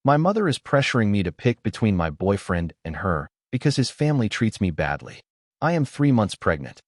My mother is pressuring me to pick between my boyfriend and her because his family treats me badly. I am 3 months pregnant.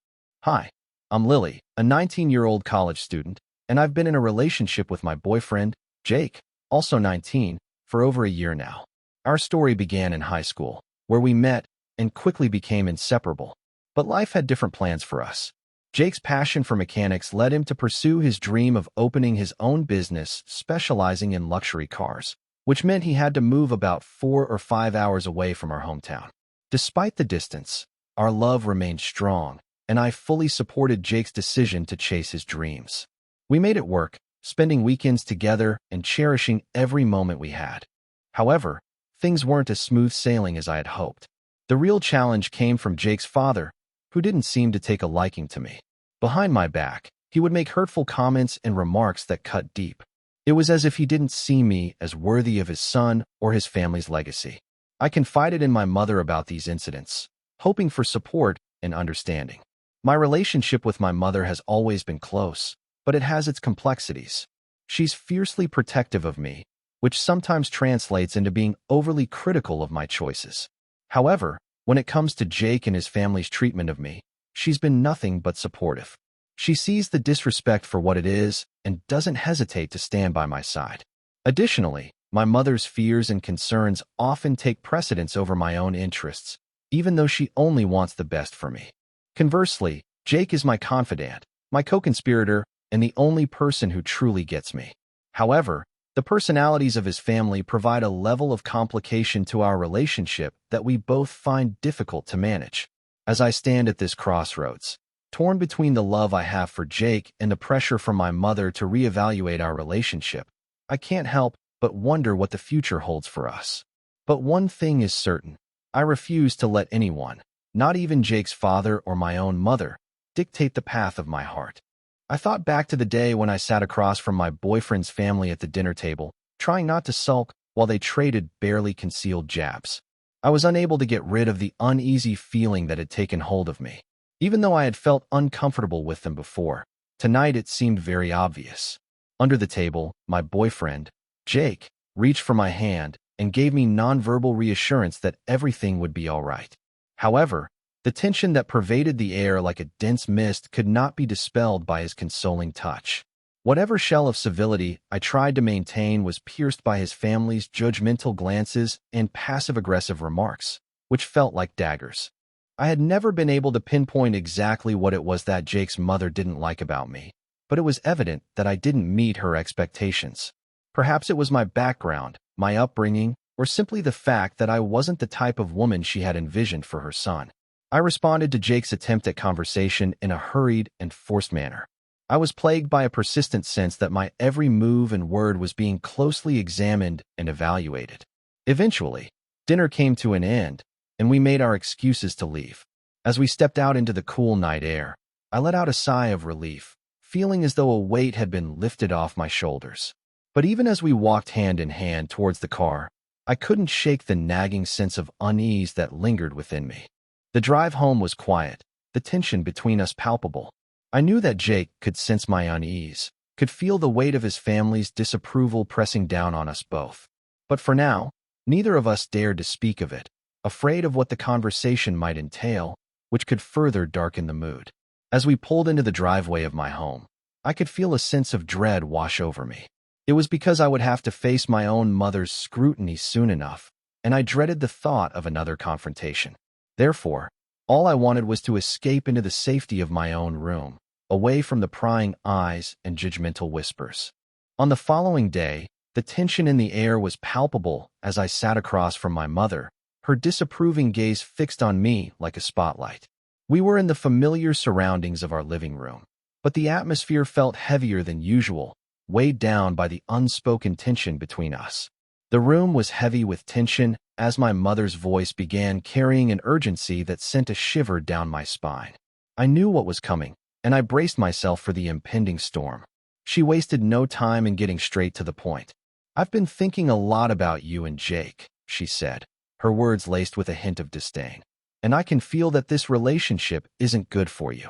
Hi, I'm Lily, a 19-year-old college student, and I've been in a relationship with my boyfriend, Jake, also 19, for over a year now. Our story began in high school, where we met and quickly became inseparable. But life had different plans for us. Jake's passion for mechanics led him to pursue his dream of opening his own business specializing in luxury cars, which meant he had to move about 4 or 5 hours away from our hometown. Despite the distance, our love remained strong, and I fully supported Jake's decision to chase his dreams. We made it work, spending weekends together and cherishing every moment we had. However, things weren't as smooth sailing as I had hoped. The real challenge came from Jake's father, who didn't seem to take a liking to me. Behind my back, he would make hurtful comments and remarks that cut deep. It was as if he didn't see me as worthy of his son or his family's legacy. I confided in my mother about these incidents, hoping for support and understanding. My relationship with my mother has always been close, but it has its complexities. She's fiercely protective of me, which sometimes translates into being overly critical of my choices. However, when it comes to Jake and his family's treatment of me, she's been nothing but supportive. She sees the disrespect for what it is and doesn't hesitate to stand by my side. Additionally, my mother's fears and concerns often take precedence over my own interests, even though she only wants the best for me. Conversely, Jake is my confidant, my co-conspirator, and the only person who truly gets me. However, the personalities of his family provide a level of complication to our relationship that we both find difficult to manage. As I stand at this crossroads, torn between the love I have for Jake and the pressure from my mother to reevaluate our relationship, I can't help but wonder what the future holds for us. But one thing is certain: I refuse to let anyone, not even Jake's father or my own mother, dictate the path of my heart. I thought back to the day when I sat across from my boyfriend's family at the dinner table, trying not to sulk while they traded barely concealed jabs. I was unable to get rid of the uneasy feeling that had taken hold of me. Even though I had felt uncomfortable with them before, tonight it seemed very obvious. Under the table, my boyfriend, Jake, reached for my hand and gave me nonverbal reassurance that everything would be all right. However, the tension that pervaded the air like a dense mist could not be dispelled by his consoling touch. Whatever shell of civility I tried to maintain was pierced by his family's judgmental glances and passive-aggressive remarks, which felt like daggers. I had never been able to pinpoint exactly what it was that Jake's mother didn't like about me, but it was evident that I didn't meet her expectations. Perhaps it was my background, my upbringing, or simply the fact that I wasn't the type of woman she had envisioned for her son. I responded to Jake's attempt at conversation in a hurried and forced manner. I was plagued by a persistent sense that my every move and word was being closely examined and evaluated. Eventually, dinner came to an end, and we made our excuses to leave. As we stepped out into the cool night air, I let out a sigh of relief, feeling as though a weight had been lifted off my shoulders. But even as we walked hand in hand towards the car, I couldn't shake the nagging sense of unease that lingered within me. The drive home was quiet, the tension between us palpable. I knew that Jake could sense my unease, could feel the weight of his family's disapproval pressing down on us both. But for now, neither of us dared to speak of it, afraid of what the conversation might entail, which could further darken the mood. As we pulled into the driveway of my home, I could feel a sense of dread wash over me. It was because I would have to face my own mother's scrutiny soon enough, and I dreaded the thought of another confrontation. Therefore, all I wanted was to escape into the safety of my own room, away from the prying eyes and judgmental whispers. On the following day, the tension in the air was palpable as I sat across from my mother, her disapproving gaze fixed on me like a spotlight. We were in the familiar surroundings of our living room, but the atmosphere felt heavier than usual, weighed down by the unspoken tension between us. The room was heavy with tension as my mother's voice began carrying an urgency that sent a shiver down my spine. I knew what was coming, and I braced myself for the impending storm. She wasted no time in getting straight to the point. "I've been thinking a lot about you and Jake," she said, her words laced with a hint of disdain. "And I can feel that this relationship isn't good for you."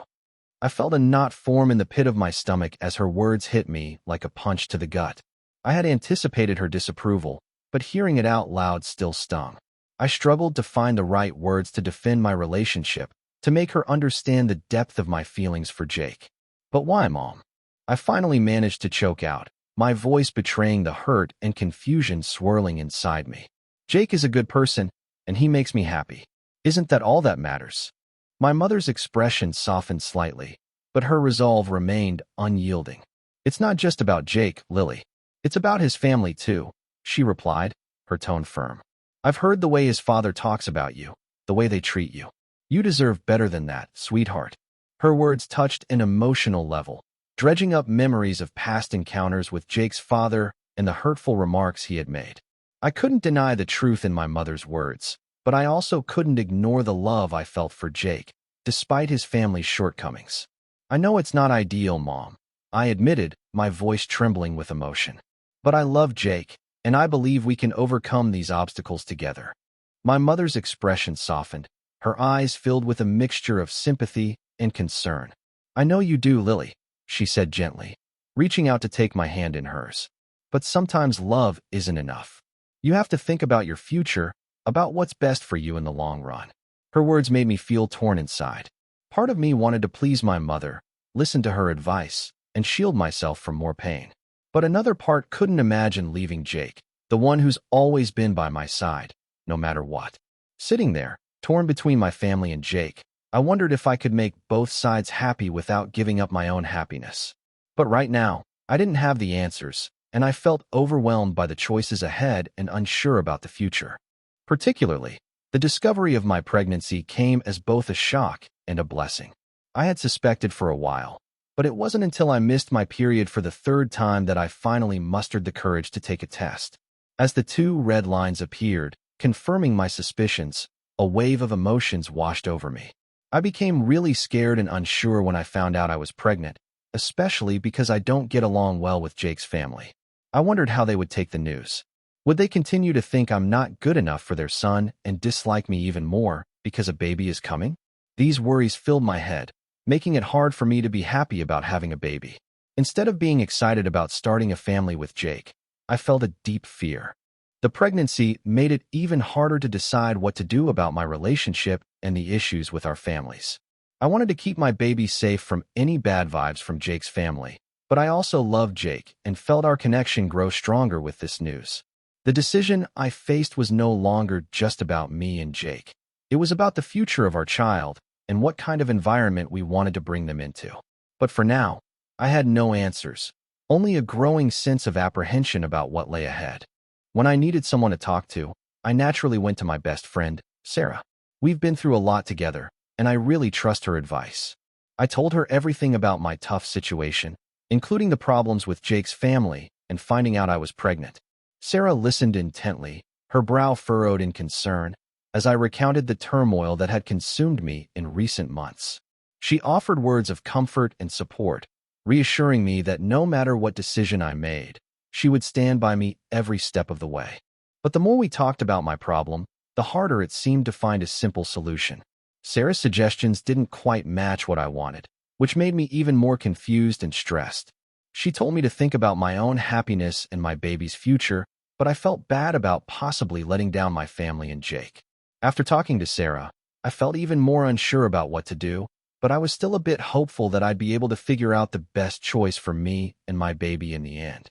I felt a knot form in the pit of my stomach as her words hit me like a punch to the gut. I had anticipated her disapproval, but hearing it out loud still stung. I struggled to find the right words to defend my relationship, to make her understand the depth of my feelings for Jake. But why, Mom? I finally managed to choke out, my voice betraying the hurt and confusion swirling inside me. Jake is a good person, and he makes me happy. Isn't that all that matters? My mother's expression softened slightly, but her resolve remained unyielding. It's not just about Jake, Lily. It's about his family, too, she replied, her tone firm. I've heard the way his father talks about you, the way they treat you. You deserve better than that, sweetheart. Her words touched an emotional level, dredging up memories of past encounters with Jake's father and the hurtful remarks he had made. I couldn't deny the truth in my mother's words, but I also couldn't ignore the love I felt for Jake, despite his family's shortcomings. I know it's not ideal, Mom, I admitted, my voice trembling with emotion. But I love Jake, and I believe we can overcome these obstacles together. My mother's expression softened, her eyes filled with a mixture of sympathy and concern. I know you do, Lily, she said gently, reaching out to take my hand in hers. But sometimes love isn't enough. You have to think about your future, about what's best for you in the long run. Her words made me feel torn inside. Part of me wanted to please my mother, listen to her advice, and shield myself from more pain. But another part couldn't imagine leaving Jake, the one who's always been by my side, no matter what. Sitting there, torn between my family and Jake, I wondered if I could make both sides happy without giving up my own happiness. But right now, I didn't have the answers, and I felt overwhelmed by the choices ahead and unsure about the future. Particularly, the discovery of my pregnancy came as both a shock and a blessing. I had suspected for a while, but it wasn't until I missed my period for the third time that I finally mustered the courage to take a test. As the two red lines appeared, confirming my suspicions, a wave of emotions washed over me. I became really scared and unsure when I found out I was pregnant, especially because I don't get along well with Jake's family. I wondered how they would take the news. Would they continue to think I'm not good enough for their son and dislike me even more because a baby is coming? These worries filled my head, making it hard for me to be happy about having a baby. Instead of being excited about starting a family with Jake, I felt a deep fear. The pregnancy made it even harder to decide what to do about my relationship and the issues with our families. I wanted to keep my baby safe from any bad vibes from Jake's family, but I also loved Jake and felt our connection grow stronger with this news. The decision I faced was no longer just about me and Jake. It was about the future of our child and what kind of environment we wanted to bring them into. But for now, I had no answers, only a growing sense of apprehension about what lay ahead. When I needed someone to talk to, I naturally went to my best friend, Sarah. We've been through a lot together, and I really trust her advice. I told her everything about my tough situation, including the problems with Jake's family and finding out I was pregnant. Sarah listened intently, her brow furrowed in concern, as I recounted the turmoil that had consumed me in recent months. She offered words of comfort and support, reassuring me that no matter what decision I made, she would stand by me every step of the way. But the more we talked about my problem, the harder it seemed to find a simple solution. Sarah's suggestions didn't quite match what I wanted, which made me even more confused and stressed. She told me to think about my own happiness and my baby's future, but I felt bad about possibly letting down my family and Jake. After talking to Sarah, I felt even more unsure about what to do, but I was still a bit hopeful that I'd be able to figure out the best choice for me and my baby in the end.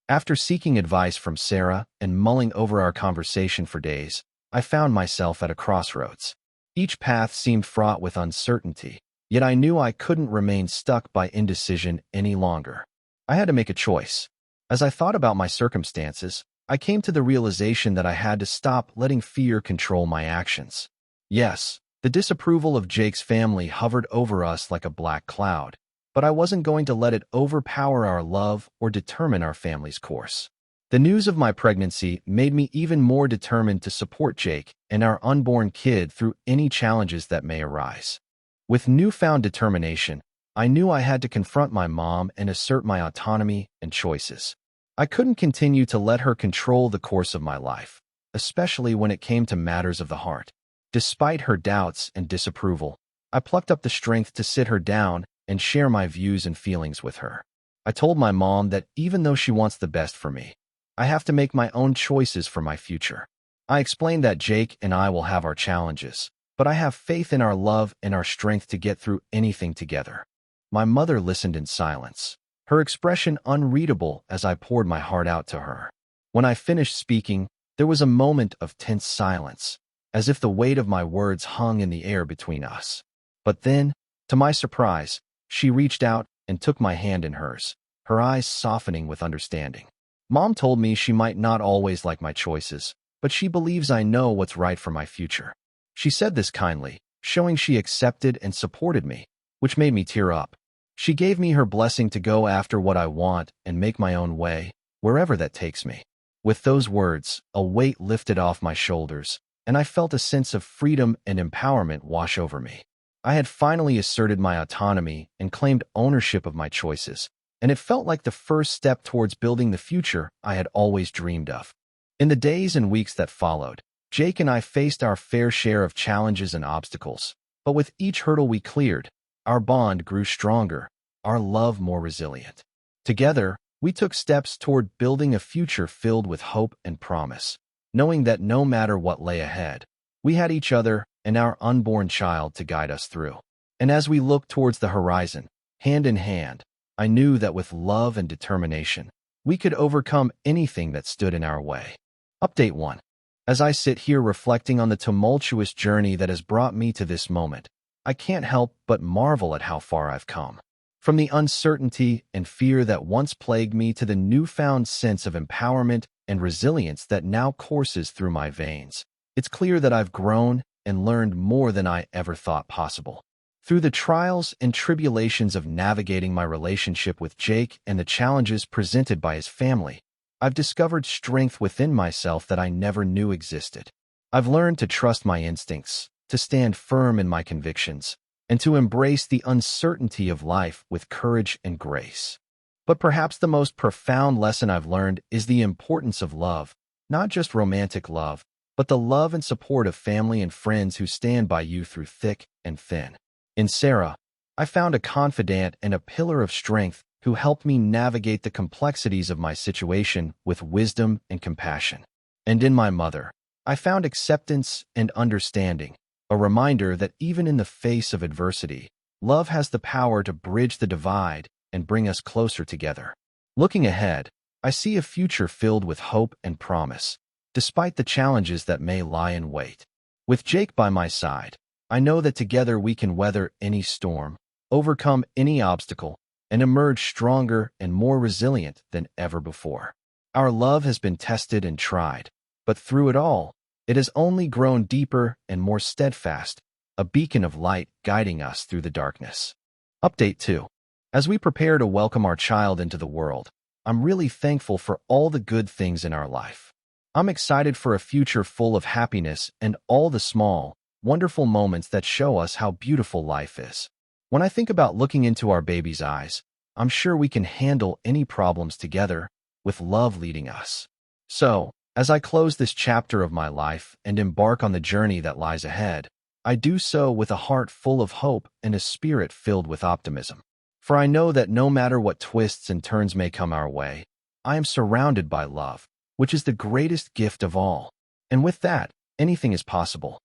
After seeking advice from Sarah and mulling over our conversation for days, I found myself at a crossroads. Each path seemed fraught with uncertainty, yet I knew I couldn't remain stuck by indecision any longer. I had to make a choice. As I thought about my circumstances, I came to the realization that I had to stop letting fear control my actions. Yes, the disapproval of Jake's family hovered over us like a black cloud, but I wasn't going to let it overpower our love or determine our family's course. The news of my pregnancy made me even more determined to support Jake and our unborn kid through any challenges that may arise. With newfound determination, I knew I had to confront my mom and assert my autonomy and choices. I couldn't continue to let her control the course of my life, especially when it came to matters of the heart. Despite her doubts and disapproval, I plucked up the strength to sit her down and share my views and feelings with her. I told my mom that even though she wants the best for me, I have to make my own choices for my future. I explained that Jake and I will have our challenges, but I have faith in our love and our strength to get through anything together. My mother listened in silence, her expression unreadable as I poured my heart out to her. When I finished speaking, there was a moment of tense silence, as if the weight of my words hung in the air between us. But then, to my surprise, she reached out and took my hand in hers, her eyes softening with understanding. Mom told me she might not always like my choices, but she believes I know what's right for my future. She said this kindly, showing she accepted and supported me, which made me tear up. She gave me her blessing to go after what I want and make my own way, wherever that takes me. With those words, a weight lifted off my shoulders, and I felt a sense of freedom and empowerment wash over me. I had finally asserted my autonomy and claimed ownership of my choices, and it felt like the first step towards building the future I had always dreamed of. In the days and weeks that followed, Jake and I faced our fair share of challenges and obstacles, but with each hurdle we cleared, our bond grew stronger, our love more resilient. Together, we took steps toward building a future filled with hope and promise, knowing that no matter what lay ahead, we had each other and our unborn child to guide us through. And as we looked towards the horizon, hand in hand, I knew that with love and determination, we could overcome anything that stood in our way. Update 1. As I sit here reflecting on the tumultuous journey that has brought me to this moment, I can't help but marvel at how far I've come. From the uncertainty and fear that once plagued me to the newfound sense of empowerment and resilience that now courses through my veins, it's clear that I've grown and learned more than I ever thought possible. Through the trials and tribulations of navigating my relationship with Jake and the challenges presented by his family, I've discovered strength within myself that I never knew existed. I've learned to trust my instincts, to stand firm in my convictions, and to embrace the uncertainty of life with courage and grace. But perhaps the most profound lesson I've learned is the importance of love, not just romantic love, but the love and support of family and friends who stand by you through thick and thin. In Sarah, I found a confidant and a pillar of strength who helped me navigate the complexities of my situation with wisdom and compassion. And in my mother, I found acceptance and understanding, a reminder that even in the face of adversity, love has the power to bridge the divide and bring us closer together. Looking ahead, I see a future filled with hope and promise, despite the challenges that may lie in wait. With Jake by my side, I know that together we can weather any storm, overcome any obstacle, and emerge stronger and more resilient than ever before. Our love has been tested and tried, but through it all, it has only grown deeper and more steadfast, a beacon of light guiding us through the darkness. Update 2. As we prepare to welcome our child into the world, I'm really thankful for all the good things in our life. I'm excited for a future full of happiness and all the small, wonderful moments that show us how beautiful life is. When I think about looking into our baby's eyes, I'm sure we can handle any problems together, with love leading us. So, as I close this chapter of my life and embark on the journey that lies ahead, I do so with a heart full of hope and a spirit filled with optimism. For I know that no matter what twists and turns may come our way, I am surrounded by love, which is the greatest gift of all. And with that, anything is possible.